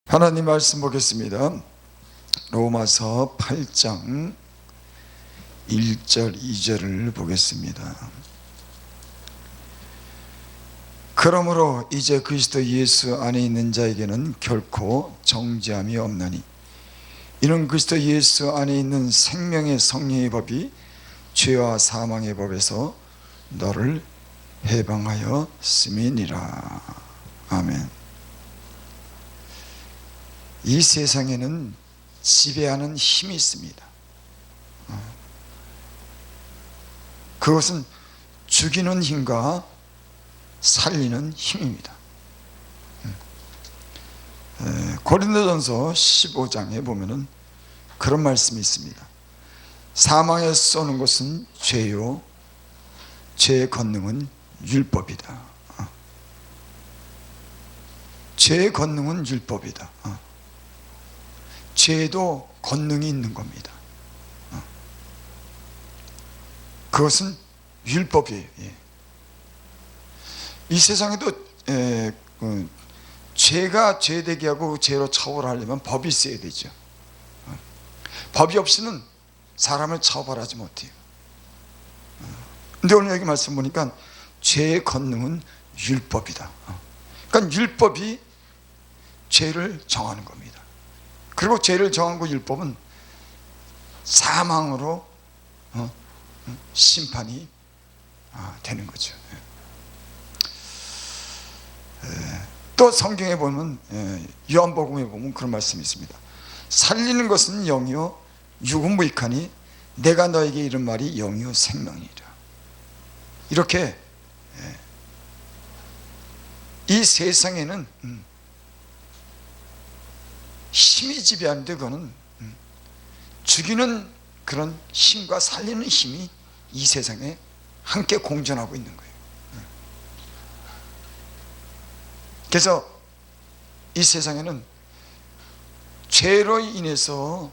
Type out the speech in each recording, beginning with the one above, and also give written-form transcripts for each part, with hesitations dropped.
하나님 말씀 보겠습니다. 로마서 8장 1절 2절을 보겠습니다. 그러므로 이제 그리스도 예수 안에 있는 자에게는 결코 정죄함이 없나니 이는 그리스도 예수 안에 있는 생명의 성령의 법이 죄와 사망의 법에서 너를 해방하였음이니라. 아멘. 이 세상에는 지배하는 힘이 있습니다. 그것은 죽이는 힘과 살리는 힘입니다. 고린도전서 15장에 보면은 그런 말씀이 있습니다. 사망에 쏘는 것은 죄요, 죄의 권능은 율법이다. 죄의 권능은 율법이다. 죄도 권능이 있는 겁니다. 그것은 율법이에요. 이 세상에도 죄가 죄되게 하고 죄로 처벌하려면 법이 있어야 되죠. 법이 없이는 사람을 처벌하지 못해요. 근데 오늘 여기 말씀 보니까 죄의 권능은 율법이다. 그러니까 율법이 죄를 정하는 겁니다. 그리고 죄를 정한 그 율법은 사망으로 심판이 되는 거죠. 또 성경에 보면 요한복음에 보면 그런 말씀이 있습니다. 살리는 것은 영이요 육은 무익하니 내가 너에게 이른 말이 영이요 생명이라. 이렇게 이 세상에는 힘이 지배하는데 그거는 죽이는 그런 힘과 살리는 힘이 이 세상에 함께 공존하고 있는 거예요. 그래서 이 세상에는 죄로 인해서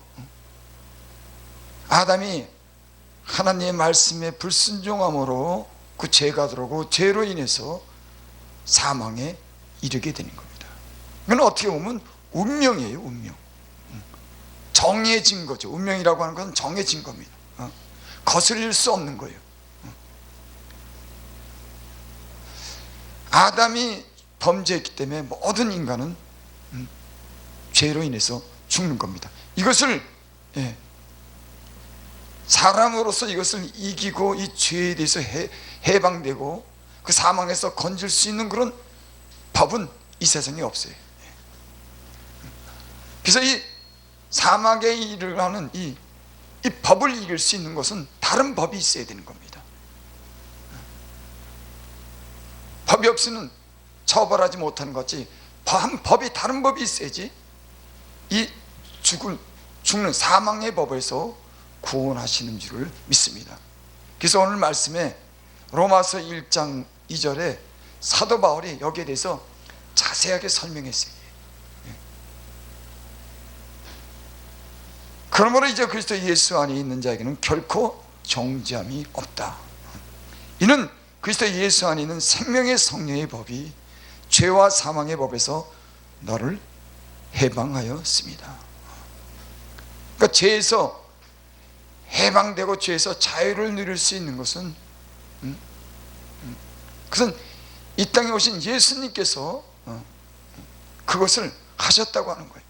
아담이 하나님의 말씀에 불순종함으로 그 죄가 들어오고 죄로 인해서 사망에 이르게 되는 겁니다. 이건 어떻게 보면 운명이에요. 운명. 정해진 거죠. 운명이라고 하는 건 정해진 겁니다. 거스릴 수 없는 거예요. 아담이 범죄했기 때문에 모든 인간은 죄로 인해서 죽는 겁니다. 이것을 사람으로서 이것을 이기고 이 죄에 대해서 해방되고 그 사망에서 건질 수 있는 그런 법은 이 세상에 없어요. 그래서 이 사막에 이르는 이 법을 이길 수 있는 것은 다른 법이 있어야 되는 겁니다. 법이 없이는 처벌하지 못하는 것이 법이 다른 법이 있어야지 이 죽는 사망의 법에서 구원하시는 줄을 믿습니다. 그래서 오늘 말씀에 로마서 1장 2절에 사도 바울이 여기에 대해서 자세하게 설명했어요. 그러므로 이제 그리스도 예수 안에 있는 자에게는 결코 정죄함이 없다. 이는 그리스도 예수 안에 있는 생명의 성령의 법이 죄와 사망의 법에서 너를 해방하였습니다. 그러니까 죄에서 해방되고 죄에서 자유를 누릴 수 있는 것은 그것은 이 땅에 오신 예수님께서 그것을 하셨다고 하는 거예요.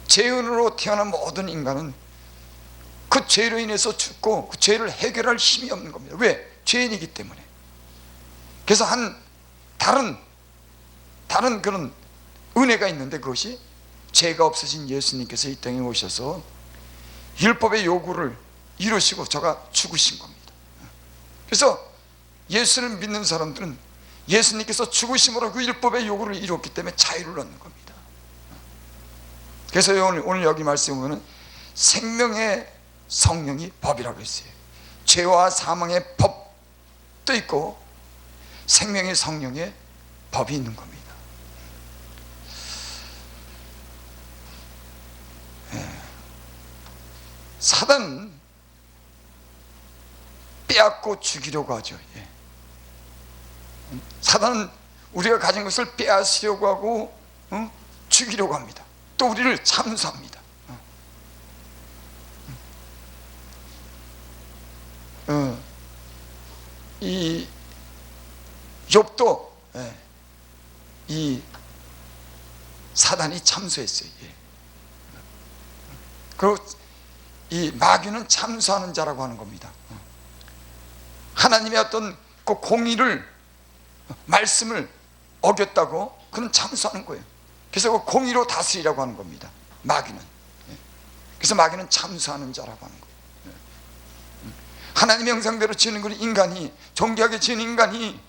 죄인으로 태어난 모든 인간은 그 죄로 인해서 죽고 그 죄를 해결할 힘이 없는 겁니다. 왜? 죄인이기 때문에. 그래서 다른 그런 은혜가 있는데 그것이 죄가 없으신 예수님께서 이 땅에 오셔서 율법의 요구를 이루시고 저가 죽으신 겁니다. 그래서 예수를 믿는 사람들은 예수님께서 죽으심으로 그 율법의 요구를 이루었기 때문에 자유를 얻는 겁니다. 그래서 오늘 여기 말씀에 보면 생명의 성령이 법이라고 했어요. 죄와 사망의 법도 있고 생명의 성령의 법이 있는 겁니다. 사단은 빼앗고 죽이려고 하죠. 사단은 우리가 가진 것을 빼앗으려고 하고 죽이려고 합니다. 또 우리를 참수합니다. 이 욥도 이 사단이 참수했어요. 그리고 이 마귀는 참수하는 자라고 하는 겁니다. 하나님의 어떤 그 공의를, 말씀을 어겼다고 그는 참수하는 거예요. 그래서 그 공의로 다스리라고 하는 겁니다. 마귀는. 그래서 마귀는 참수하는 자라고 하는 거예요. 하나님의 형상대로 지은 그 인간이, 존귀하게 지은 인간이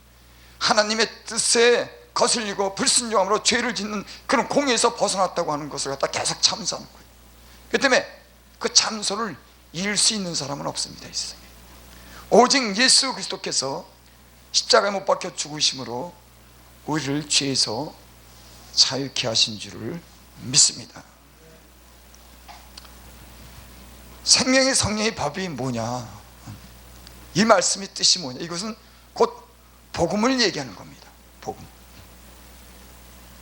하나님의 뜻에 거슬리고 불순종함으로 죄를 짓는 그런 공의에서 벗어났다고 하는 것을 갖다 계속 참수하는 거예요. 그렇기 때문에 그 참소를 이을 수 있는 사람은 없습니다, 이 세상에. 오직 예수 그리스도께서 십자가에 못 박혀 죽으심으로 우리를 죄에서 자유케 하신 줄을 믿습니다. 생명의 성령의 법이 뭐냐, 이 말씀의 뜻이 뭐냐, 이것은 곧 복음을 얘기하는 겁니다. 복음,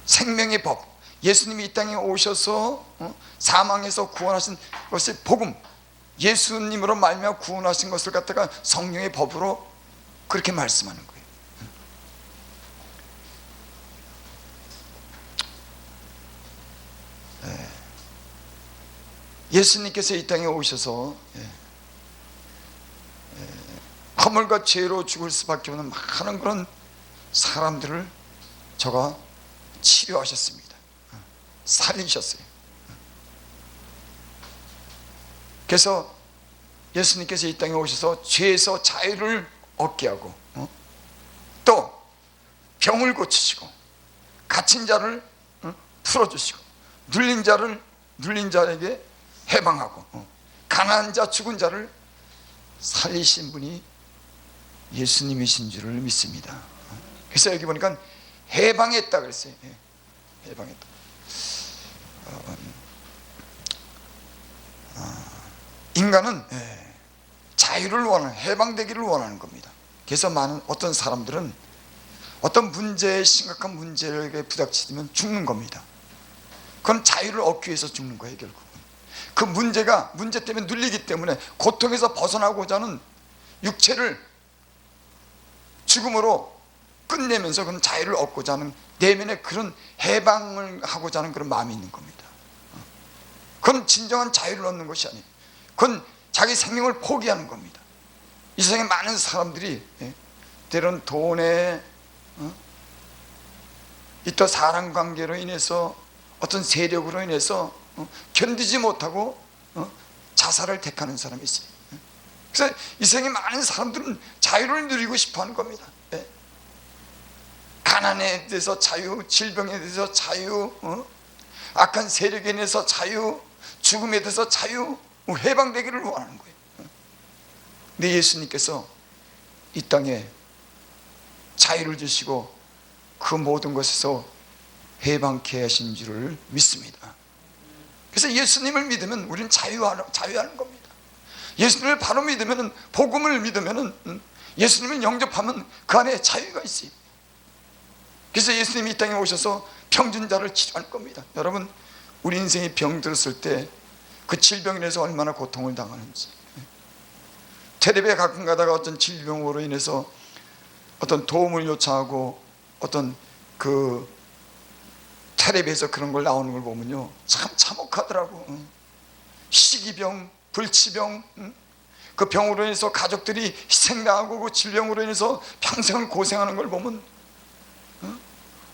생명의 법, 예수님이 이 땅에 오셔서 사망에서 구원하신 것이 복음, 예수님으로 말미암아 구원하신 것을 갖다가 성령의 법으로 그렇게 말씀하는 거예요. 예수님께서 이 땅에 오셔서 허물과 죄로 죽을 수밖에 없는 많은 그런 사람들을 저가 치료하셨습니다. 살리셨어요. 그래서 예수님께서 이 땅에 오셔서 죄에서 자유를 얻게 하고 또 병을 고치시고 갇힌 자를 풀어주시고 눌린 자에게 해방하고 가난한 자, 죽은 자를 살리신 분이 예수님이신 줄을 믿습니다. 그래서 여기 보니까 해방했다 그랬어요. 해방했다. 인간은 자유를 원하는, 해방되기를 원하는 겁니다. 그래서 많은 어떤 사람들은 어떤 문제에, 심각한 문제에 부닥치면 죽는 겁니다. 그건 자유를 얻기 위해서 죽는 거예요. 결국 그 문제 때문에 눌리기 때문에 고통에서 벗어나고자 하는 육체를 죽음으로 끝내면서 그런 자유를 얻고자 하는 내면의 그런 해방을 하고자 하는 그런 마음이 있는 겁니다. 그건 진정한 자유를 얻는 것이 아니에요. 그건 자기 생명을 포기하는 겁니다. 이 세상에 많은 사람들이 때론 돈에 또 사랑관계로 인해서 어떤 세력으로 인해서 견디지 못하고 자살을 택하는 사람이 있어요. 그래서 이 세상에 많은 사람들은 자유를 누리고 싶어하는 겁니다. 가난에 대해서 자유, 질병에 대해서 자유, 악한 세력에 대해서 자유, 죽음에 대해서 자유, 해방되기를 원하는 거예요. 근데 예수님께서 이 땅에 자유를 주시고 그 모든 것에서 해방케 하신 줄을 믿습니다. 그래서 예수님을 믿으면 우리는 자유하는 겁니다. 예수님을 바로 믿으면, 복음을 믿으면, 예수님을 영접하면 그 안에 자유가 있어요. 그래서 예수님이 이 땅에 오셔서 병든 자를 치료할 겁니다. 여러분, 우리 인생이 병들었을 때 그 질병에 인해서 얼마나 고통을 당하는지, 텔레비에 가끔 가다가 어떤 질병으로 인해서 어떤 도움을 요청하고 어떤 그 텔레비에서 그런 걸 나오는 걸 보면요, 참 참혹하더라고. 시기병, 불치병, 그 병으로 인해서 가족들이 희생당하고 그 질병으로 인해서 평생을 고생하는 걸 보면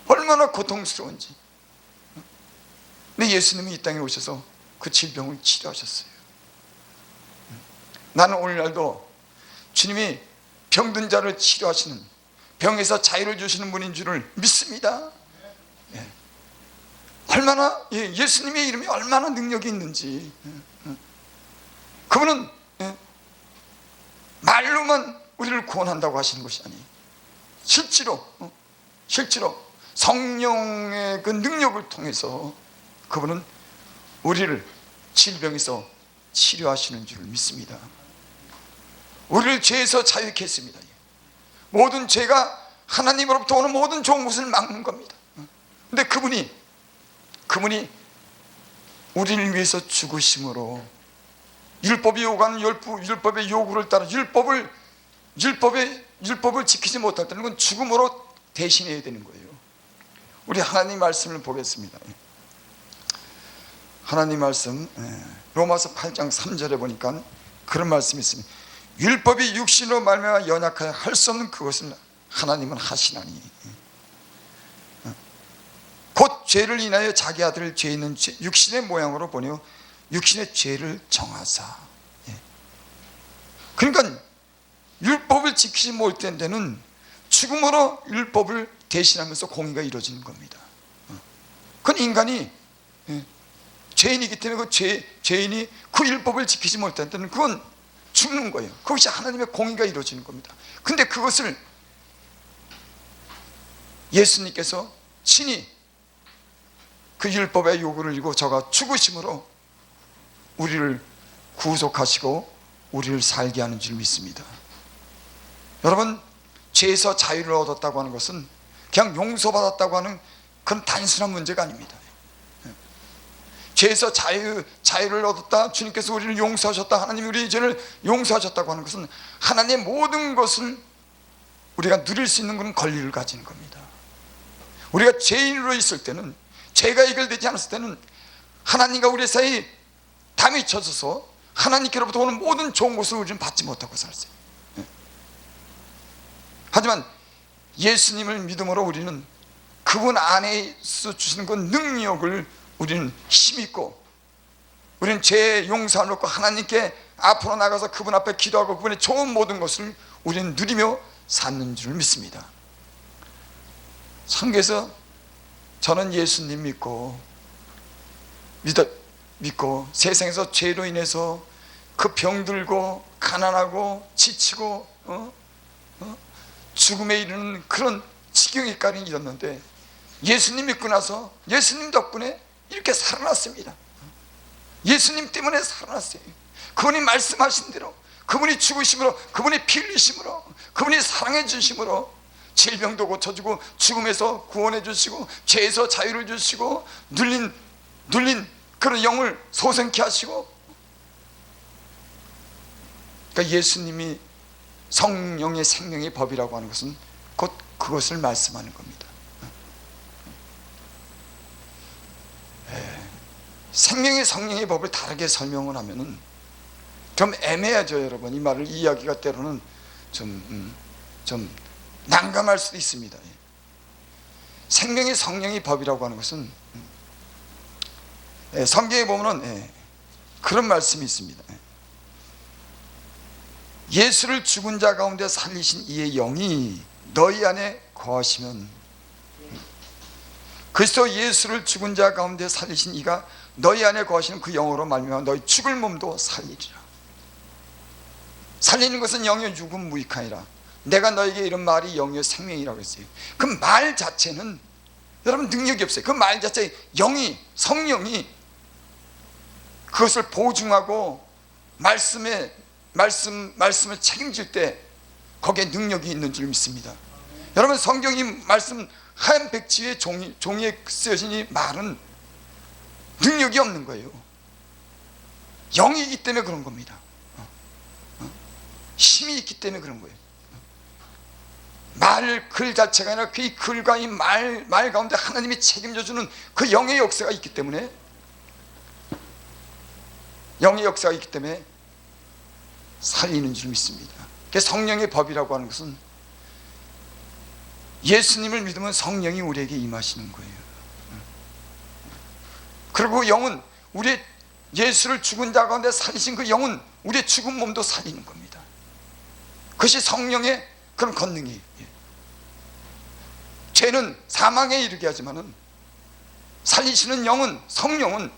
얼마나 고통스러운지. 근데 예수님이 이 땅에 오셔서 그 질병을 치료하셨어요. 나는 오늘날도 주님이 병든 자를 치료하시는, 병에서 자유를 주시는 분인 줄을 믿습니다. 얼마나 예수님의 이름이 얼마나 능력이 있는지. 그분은 말로만 우리를 구원한다고 하시는 것이 아니에요. 실제로 성령의 그 능력을 통해서 그분은 우리를 질병에서 치료하시는 줄 믿습니다. 우리를 죄에서 자유케 했습니다. 모든 죄가 하나님으로부터 오는 모든 좋은 것을 막는 겁니다. 근데 그분이 우리를 위해서 죽으심으로 율법이 요구하는 율법의 요구를 따라 율법을 지키지 못할 때는 그건 죽음으로 대신해야 되는 거예요. 우리 하나님 말씀을 보겠습니다. 하나님 말씀 로마서 8장 3절에 보니까 그런 말씀이 있습니다. 율법이 육신으로 말미암아 연약하여 할 수 없는 그것을 하나님은 하시나니 곧 죄를 인하여 자기 아들을 죄 있는 육신의 모양으로 보내어 육신의 죄를 정하사. 그러니까 율법을 지키지 못할 때는 죽음으로 율법을 대신하면서 공의가 이루어지는 겁니다. 그건 인간이 죄인이기 때문에 그 죄인이 그 율법을 지키지 못할 때는 그건 죽는 거예요. 그것이 하나님의 공의가 이루어지는 겁니다. 근데 그것을 예수님께서 친히 그 율법의 요구를 이루고 저가 죽으심으로 우리를 구속하시고 우리를 살게 하는 줄 믿습니다. 여러분, 죄에서 자유를 얻었다고 하는 것은 그냥 용서받았다고 하는 그런 단순한 문제가 아닙니다. 죄에서 자유를 얻었다, 주님께서 우리를 용서하셨다, 하나님이 우리의 죄를 용서하셨다고 하는 것은 하나님의 모든 것을 우리가 누릴 수 있는 그런 권리를 가지는 겁니다. 우리가 죄인으로 있을 때는, 죄가 해결되지 않았을 때는 하나님과 우리 사이 담이 쳐져서 하나님께로부터 오는 모든 좋은 것을 우리는 받지 못하고 살았어요. 하지만 예수님을 믿음으로 우리는 그분 안에서 주시는 그 능력을 우리는 힘있고, 우리는 죄 용서함을 얻고 하나님께 앞으로 나가서 그분 앞에 기도하고 그분의 좋은 모든 것을 우리는 누리며 사는 줄 믿습니다. 성경에서 저는 예수님 믿고 세상에서 죄로 인해서 그 병들고 가난하고 지치고 죽음에 이르는 그런 지경에까지 이르렀는데, 예수님 믿고 나서 예수님 덕분에 이렇게 살아났습니다. 예수님 때문에 살아났어요. 그분이 말씀하신 대로, 그분이 죽으심으로, 그분이 피 흘리심으로, 그분이 사랑해 주심으로 질병도 고쳐주고 죽음에서 구원해 주시고 죄에서 자유를 주시고 눌린 그런 영을 소생케 하시고, 그러니까 예수님이 성령의 생명의 법이라고 하는 것은 곧 그것을 말씀하는 겁니다. 생명의 성령의 법을 다르게 설명을 하면은 좀 애매하죠, 여러분. 이 말을 이해하기가 때로는 좀 난감할 수도 있습니다. 생명의 성령의 법이라고 하는 것은 성경에 보면은 그런 말씀이 있습니다. 예수를 죽은 자 가운데 살리신 이의 영이 너희 안에 거하시면, 그리스도 예수를 죽은 자 가운데 살리신 이가 너희 안에 거하시는 그 영으로 말미암아 너희 죽을 몸도 살리리라. 살리는 것은 영이요 육은 무익하니라. 내가 너에게 이런 말이 영이요 생명이라고 했어요. 그 말 자체는 여러분 능력이 없어요. 그 말 자체에 영이, 성령이 그것을 보증하고 말씀을 책임질 때 거기에 능력이 있는 줄 믿습니다. 여러분, 성경이 말씀 하얀 백지에 종이에 쓰여진 이 말은 능력이 없는 거예요. 영이기 때문에 그런 겁니다. 힘이 있기 때문에 그런 거예요. 글 자체가 아니라 그 글과 이 말 가운데 하나님이 책임져주는 그 영의 역사가 있기 때문에, 살리는 줄 믿습니다. 성령의 법이라고 하는 것은 예수님을 믿으면 성령이 우리에게 임하시는 거예요. 그리고 영은 우리 예수를 죽은 자 가운데 살리신 그 영은 우리의 죽은 몸도 살리는 겁니다. 그것이 성령의 그런 권능이에요. 죄는 사망에 이르게 하지만은 살리시는 영은, 성령은,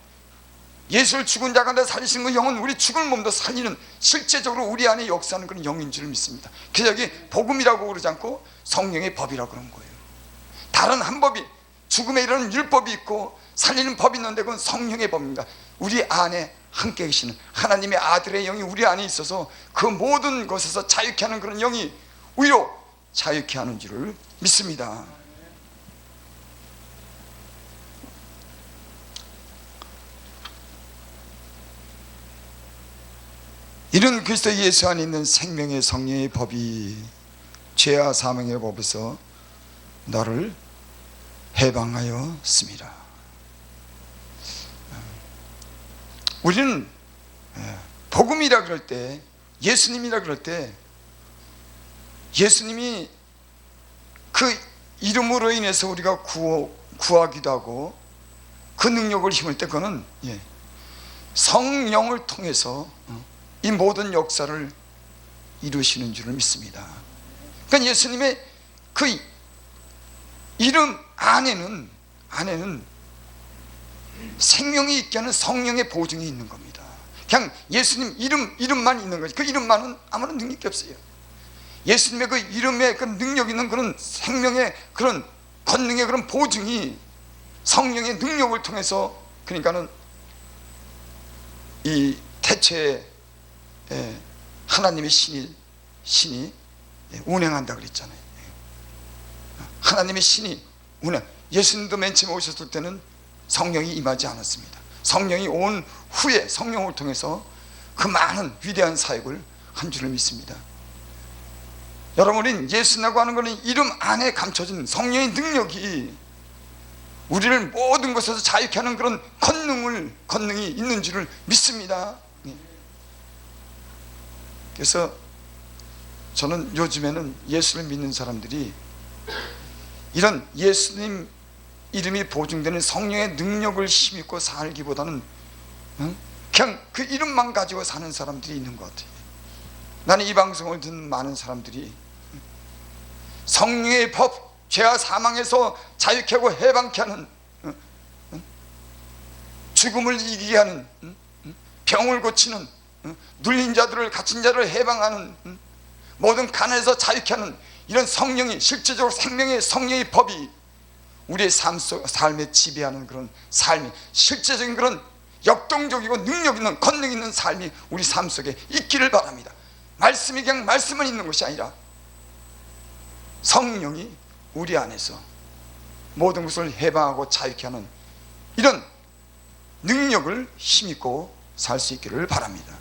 예수를 죽은 자 가운데 살리신 그 영은 우리 죽은 몸도 살리는, 실제적으로 우리 안에 역사하는 그런 영인 줄 믿습니다. 그래서 여기 복음이라고 그러지 않고 성령의 법이라고 그런 거예요. 다른 한 법이, 죽음에 이르는 율법이 있고 살리는 법이 있는데 그건 성령의 법입니다. 우리 안에 함께 계시는 하나님의 아들의 영이 우리 안에 있어서 그 모든 것에서 자유케 하는 그런 영이 오히려 자유케 하는 줄을 믿습니다. 이런 그리스도 예수 안에 있는 생명의 성령의 법이 죄와 사망의 법에서 너를 해방하였습니다. 우리는 복음이라 그럴 때, 예수님이라 그럴 때, 예수님이 그 이름으로 인해서 우리가 구하기도 하고 그 능력을 힘을 때 그거는 성령을 통해서 이 모든 역사를 이루시는 줄을 믿습니다. 그러니까 예수님의 그 이름 안에는 생명이 있게 하는 성령의 보증이 있는 겁니다. 그냥 예수님 이름만 있는 거지. 그 이름만은 아무런 능력이 없어요. 예수님의 그 이름에 그 능력 있는 그런 생명의 그런 권능의 그런 보증이 성령의 능력을 통해서, 그러니까는 이 태초에 하나님의 신이 운행한다 그랬잖아요. 하나님의 신이 운행. 예수님도 맨 처음에 오셨을 때는 성령이 임하지 않았습니다. 성령이 온 후에 성령을 통해서 그 많은 위대한 사역을 한 줄을 믿습니다. 여러분은 예수라고 하는 것은 이름 안에 감춰진 성령의 능력이 우리를 모든 것에서 자유케 하는 그런 권능이 있는 줄을 믿습니다. 그래서 저는 요즘에는 예수를 믿는 사람들이 이런 예수님 이름이 보증되는 성령의 능력을 힘입고 살기보다는 그냥 그 이름만 가지고 사는 사람들이 있는 것 같아요. 나는 이 방송을 듣는 많은 사람들이 성령의 법, 죄와 사망에서 자유케 하고 해방케 하는, 죽음을 이기게 하는, 병을 고치는, 눌린 자들을, 갇힌 자를 해방하는, 모든 가난에서 자유케 하는 이런 성령이, 실제적으로 생명의 성령의 법이 우리의 삶에 지배하는 그런 삶이, 실제적인 그런 역동적이고 능력 있는, 권능 있는 삶이 우리 삶 속에 있기를 바랍니다. 말씀이 그냥 말씀만 있는 것이 아니라 성령이 우리 안에서 모든 것을 해방하고 자유케 하는 이런 능력을 힘입고 살 수 있기를 바랍니다.